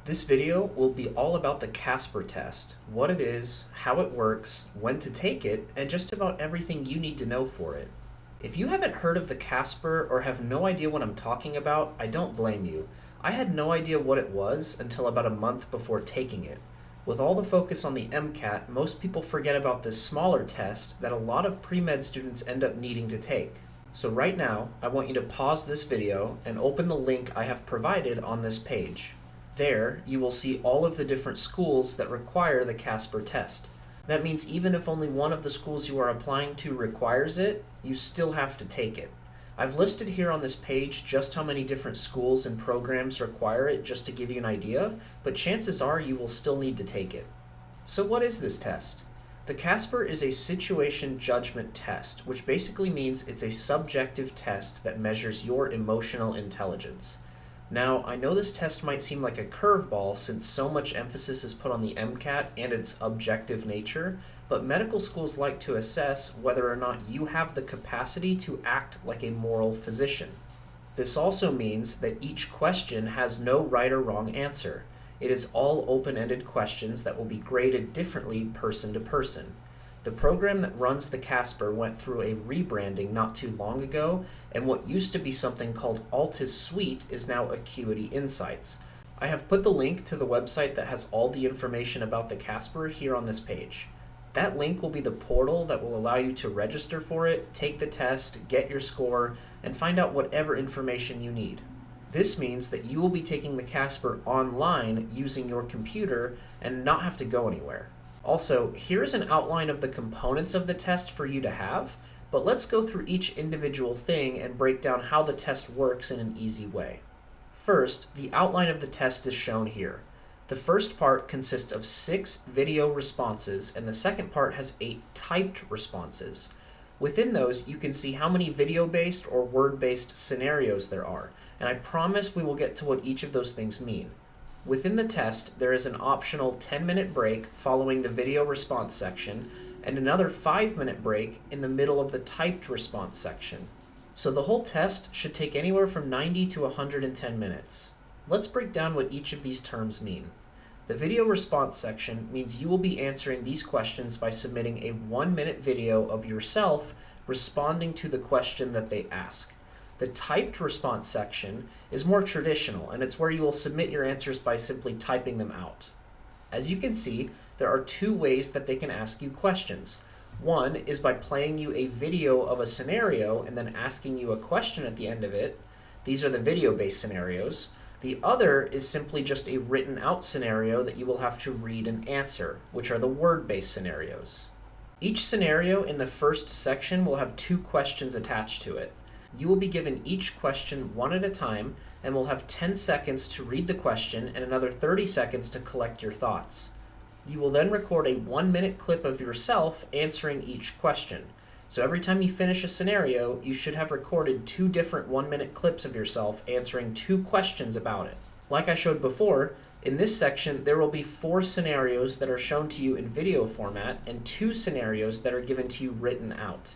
This video will be all about the CASPer test, what it is, how it works, when to take it, and just about everything you need to know for it. If you haven't heard of the CASPer or have no idea what I'm talking about, I don't blame you. I had no idea what it was until about a month before taking it. With all the focus on the MCAT, most people forget about this smaller test that a lot of pre-med students end up needing to take. So right now, I want you to pause this video and open the link I have provided on this page. There, you will see all of the different schools that require the CASPer test. That means even if only one of the schools you are applying to requires it, you still have to take it. I've listed here on this page just how many different schools and programs require it just to give you an idea, but chances are you will still need to take it. So what is this test? The CASPer is a situation judgment test, which basically means it's a subjective test that measures your emotional intelligence. Now, I know this test might seem like a curveball since so much emphasis is put on the MCAT and its objective nature, but medical schools like to assess whether or not you have the capacity to act like a moral physician. This also means that each question has no right or wrong answer. It is all open-ended questions that will be graded differently person to person. The program that runs the CASPer went through a rebranding not too long ago, and what used to be something called Altus Suite is now Acuity Insights. I have put the link to the website that has all the information about the CASPer here on this page. That link will be the portal that will allow you to register for it, take the test, get your score, and find out whatever information you need. This means that you will be taking the CASPer online using your computer and not have to go anywhere. Also, here is an outline of the components of the test for you to have, but let's go through each individual thing and break down how the test works in an easy way. First, the outline of the test is shown here. The first part consists of 6 video responses, and the second part has 8 typed responses. Within those, you can see how many video-based or word-based scenarios there are, and I promise we will get to what each of those things mean. Within the test, there is an optional 10-minute break following the video response section and another 5-minute break in the middle of the typed response section. So the whole test should take anywhere from 90 to 110 minutes. Let's break down what each of these terms mean. The video response section means you will be answering these questions by submitting a 1-minute video of yourself responding to the question that they ask. The typed response section is more traditional, and it's where you will submit your answers by simply typing them out. As you can see, there are 2 ways that they can ask you questions. One is by playing you a video of a scenario and then asking you a question at the end of it. These are the video-based scenarios. The other is simply just a written out scenario that you will have to read and answer, which are the word-based scenarios. Each scenario in the first section will have 2 questions attached to it. You will be given each question one at a time and will have 10 seconds to read the question and another 30 seconds to collect your thoughts. You will then record a 1-minute clip of yourself answering each question. So every time you finish a scenario, you should have recorded 2 different 1-minute clips of yourself answering 2 questions about it. Like I showed before, in this section there will be 4 scenarios that are shown to you in video format and 2 scenarios that are given to you written out.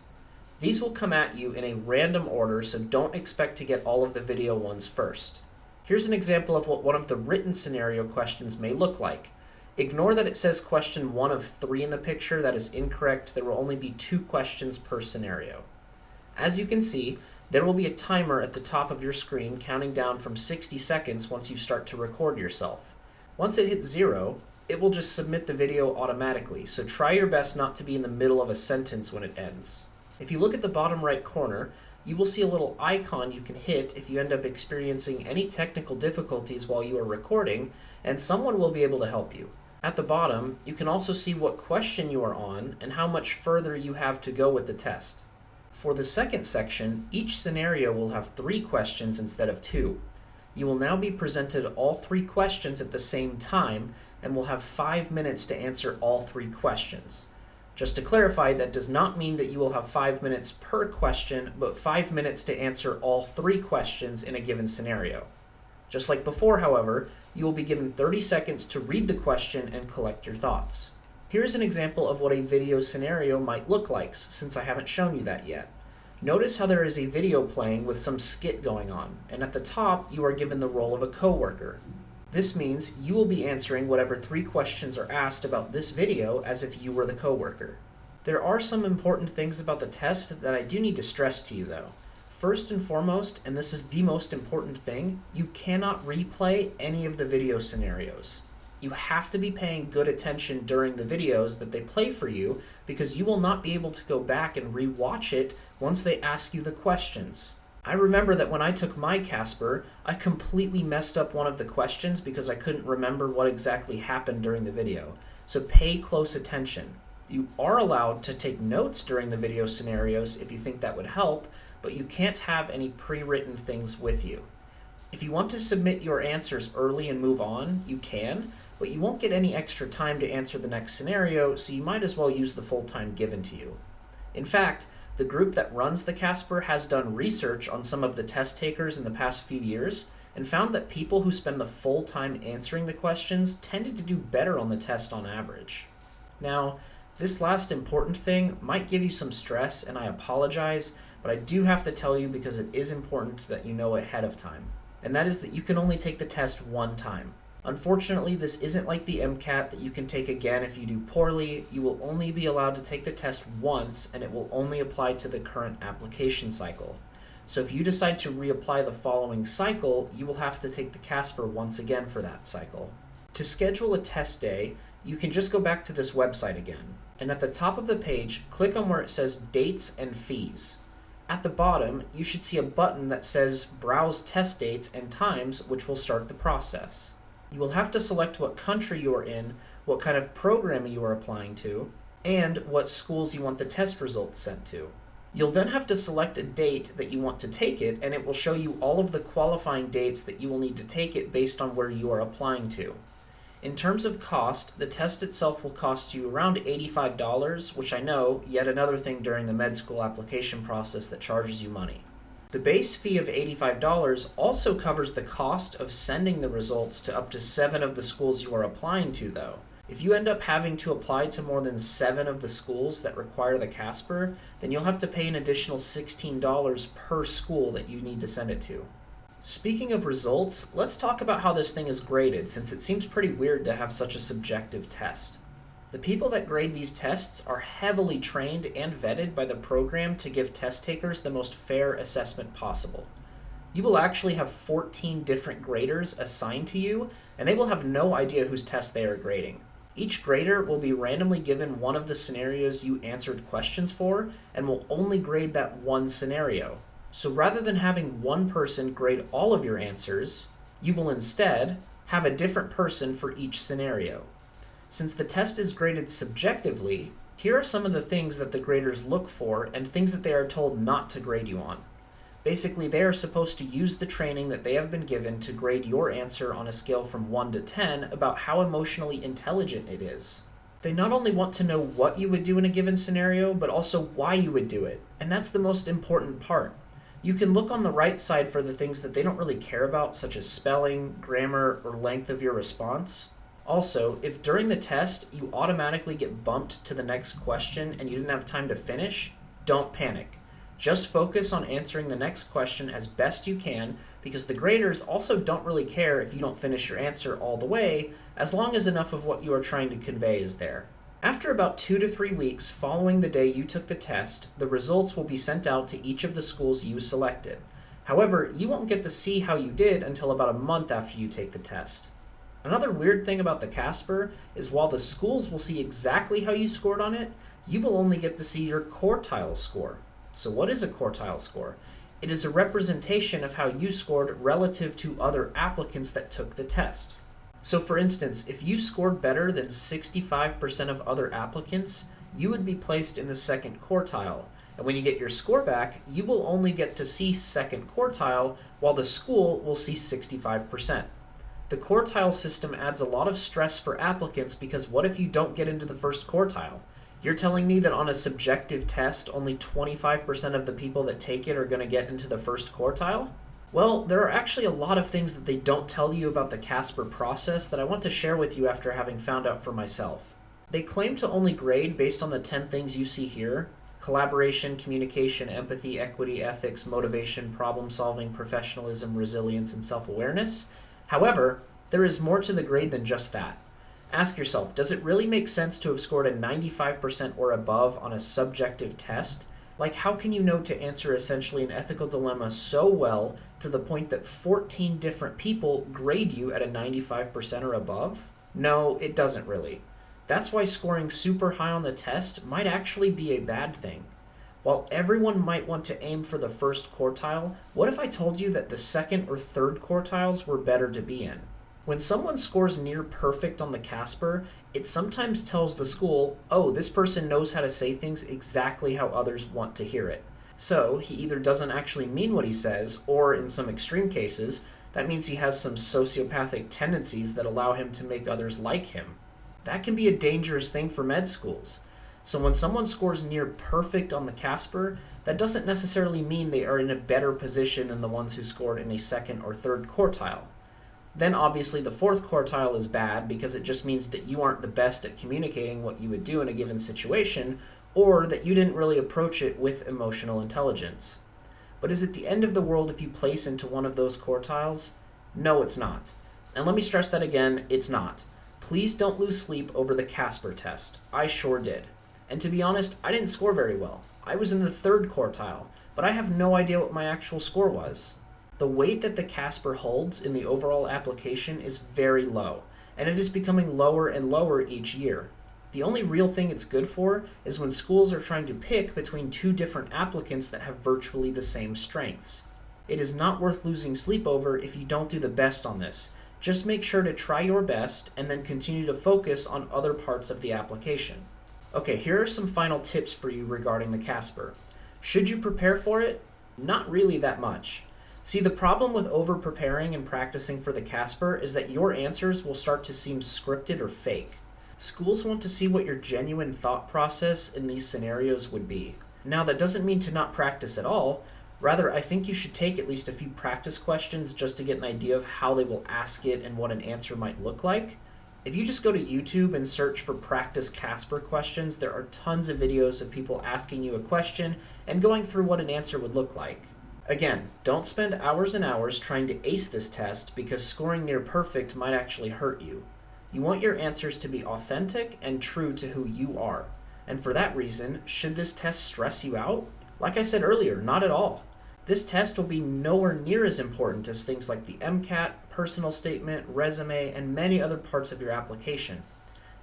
These will come at you in a random order, so don't expect to get all of the video ones first. Here's an example of what one of the written scenario questions may look like. Ignore that it says question 1 of 3 in the picture. That is incorrect. There will only be 2 questions per scenario. As you can see, there will be a timer at the top of your screen counting down from 60 seconds once you start to record yourself. Once it hits 0, it will just submit the video automatically, so try your best not to be in the middle of a sentence when it ends. If you look at the bottom right corner, you will see a little icon you can hit if you end up experiencing any technical difficulties while you are recording, and someone will be able to help you. At the bottom, you can also see what question you are on and how much further you have to go with the test. For the second section, each scenario will have 3 questions instead of 2. You will now be presented all 3 questions at the same time and will have 5 minutes to answer all 3 questions. Just to clarify, that does not mean that you will have 5 minutes per question, but 5 minutes to answer all 3 questions in a given scenario. Just like before, however, you will be given 30 seconds to read the question and collect your thoughts. Here's an example of what a video scenario might look like, since I haven't shown you that yet. Notice how there is a video playing with some skit going on, and at the top you are given the role of a coworker. This means you will be answering whatever 3 questions are asked about this video as if you were the coworker. There are some important things about the test that I do need to stress to you though. First and foremost, and this is the most important thing, you cannot replay any of the video scenarios. You have to be paying good attention during the videos that they play for you because you will not be able to go back and re-watch it once they ask you the questions. I remember that when I took my CASPer, I completely messed up one of the questions because I couldn't remember what exactly happened during the video. So pay close attention. You are allowed to take notes during the video scenarios if you think that would help, but you can't have any pre-written things with you. If you want to submit your answers early and move on, you can, but you won't get any extra time to answer the next scenario, so you might as well use the full time given to you. In fact, the group that runs the CASPer has done research on some of the test takers in the past few years and found that people who spend the full time answering the questions tended to do better on the test on average. Now, this last important thing might give you some stress, and I apologize, but I do have to tell you because it is important that you know ahead of time. And that is that you can only take the test one time. Unfortunately, this isn't like the MCAT that you can take again if you do poorly. You will only be allowed to take the test once, and it will only apply to the current application cycle. So if you decide to reapply the following cycle, you will have to take the CASPer once again for that cycle. To schedule a test day, you can just go back to this website again, and at the top of the page, click on where it says Dates and Fees. At the bottom, you should see a button that says Browse Test Dates and Times, which will start the process. You will have to select what country you are in, what kind of program you are applying to, and what schools you want the test results sent to. You'll then have to select a date that you want to take it, and it will show you all of the qualifying dates that you will need to take it based on where you are applying to. In terms of cost, the test itself will cost you around $85, which I know, yet another thing during the med school application process that charges you money. The base fee of $85 also covers the cost of sending the results to up to 7 of the schools you are applying to, though. If you end up having to apply to more than 7 of the schools that require the CASPer, then you'll have to pay an additional $16 per school that you need to send it to. Speaking of results, let's talk about how this thing is graded, since it seems pretty weird to have such a subjective test. The people that grade these tests are heavily trained and vetted by the program to give test takers the most fair assessment possible. You will actually have 14 different graders assigned to you, and they will have no idea whose test they are grading. Each grader will be randomly given one of the scenarios you answered questions for, and will only grade that one scenario. So rather than having one person grade all of your answers, you will instead have a different person for each scenario. Since the test is graded subjectively, here are some of the things that the graders look for and things that they are told not to grade you on. Basically, they are supposed to use the training that they have been given to grade your answer on a scale from 1 to 10 about how emotionally intelligent it is. They not only want to know what you would do in a given scenario, but also why you would do it. And that's the most important part. You can look on the right side for the things that they don't really care about, such as spelling, grammar, or length of your response. Also, if during the test you automatically get bumped to the next question and you didn't have time to finish, don't panic. Just focus on answering the next question as best you can, because the graders also don't really care if you don't finish your answer all the way, as long as enough of what you are trying to convey is there. After about 2 to 3 weeks following the day you took the test, the results will be sent out to each of the schools you selected. However, you won't get to see how you did until about a month after you take the test. Another weird thing about the CASPer is while the schools will see exactly how you scored on it, you will only get to see your quartile score. So what is a quartile score? It is a representation of how you scored relative to other applicants that took the test. So for instance, if you scored better than 65% of other applicants, you would be placed in the second quartile. And when you get your score back, you will only get to see second quartile, while the school will see 65%. The quartile system adds a lot of stress for applicants because what if you don't get into the first quartile? You're telling me that on a subjective test, only 25% of the people that take it are going to get into the first quartile? Well, there are actually a lot of things that they don't tell you about the CASPer process that I want to share with you after having found out for myself. They claim to only grade based on the 10 things you see here: collaboration, communication, empathy, equity, ethics, motivation, problem solving, professionalism, resilience, and self-awareness. However, There is more to the grade than just that. Ask yourself, does it really make sense to have scored a 95% or above on a subjective test? Like, how can you know to answer essentially an ethical dilemma so well to the point that 14 different people grade you at a 95% or above? No, it doesn't really. That's why scoring super high on the test might actually be a bad thing. While everyone might want to aim for the first quartile, what if I told you that the second or third quartiles were better to be in? When someone scores near perfect on the CASPer, it sometimes tells the school, oh, this person knows how to say things exactly how others want to hear it. So, he either doesn't actually mean what he says, or in some extreme cases, that means he has some sociopathic tendencies that allow him to make others like him. That can be a dangerous thing for med schools. So when someone scores near perfect on the CASPer, that doesn't necessarily mean they are in a better position than the ones who scored in a second or third quartile. Then obviously the fourth quartile is bad because it just means that you aren't the best at communicating what you would do in a given situation, or that you didn't really approach it with emotional intelligence. But is it the end of the world if you place into one of those quartiles? No, it's not. And let me stress that again, it's not. Please don't lose sleep over the CASPer test. I sure did. And to be honest, I didn't score very well. I was in the third quartile, but I have no idea what my actual score was. The weight that the CASPer holds in the overall application is very low, and it is becoming lower and lower each year. The only real thing it's good for is when schools are trying to pick between two different applicants that have virtually the same strengths. It is not worth losing sleep over if you don't do the best on this. Just make sure to try your best and then continue to focus on other parts of the application. Okay, here are some final tips for you regarding the CASPer. Should you prepare for it? Not really that much. See, the problem with over-preparing and practicing for the CASPer is that your answers will start to seem scripted or fake. Schools want to see what your genuine thought process in these scenarios would be. Now, that doesn't mean to not practice at all. Rather, I think you should take at least a few practice questions just to get an idea of how they will ask it and what an answer might look like. If you just go to YouTube and search for practice CASPer questions, there are tons of videos of people asking you a question and going through what an answer would look like. Again, don't spend hours and hours trying to ace this test because scoring near perfect might actually hurt you. You want your answers to be authentic and true to who you are. And for that reason, should this test stress you out? Like I said earlier, not at all. This test will be nowhere near as important as things like the MCAT, personal statement, resume, and many other parts of your application.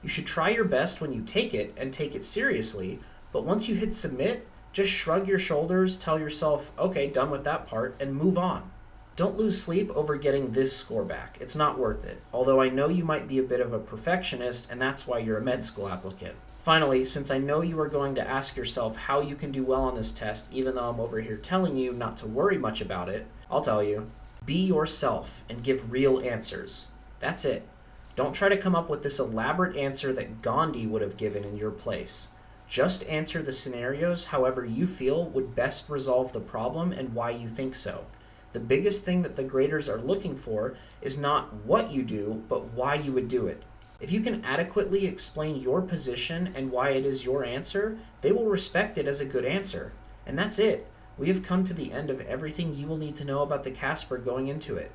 You should try your best when you take it and take it seriously, but once you hit submit, just shrug your shoulders, tell yourself, okay, done with that part, and move on. Don't lose sleep over getting this score back. It's not worth it, although I know you might be a bit of a perfectionist, and that's why you're a med school applicant. Finally, since I know you are going to ask yourself how you can do well on this test, even though I'm over here telling you not to worry much about it, I'll tell you, be yourself and give real answers. That's it. Don't try to come up with this elaborate answer that Gandhi would have given in your place. Just answer the scenarios however you feel would best resolve the problem and why you think so. The biggest thing that the graders are looking for is not what you do, but why you would do it. If you can adequately explain your position and why it is your answer, they will respect it as a good answer. And that's it. We have come to the end of everything you will need to know about the CASPer going into it.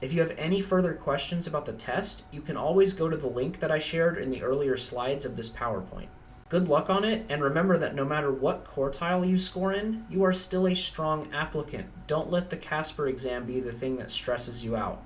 If you have any further questions about the test, you can always go to the link that I shared in the earlier slides of this PowerPoint. Good luck on it, and remember that no matter what quartile you score in, you are still a strong applicant. Don't let the CASPer exam be the thing that stresses you out.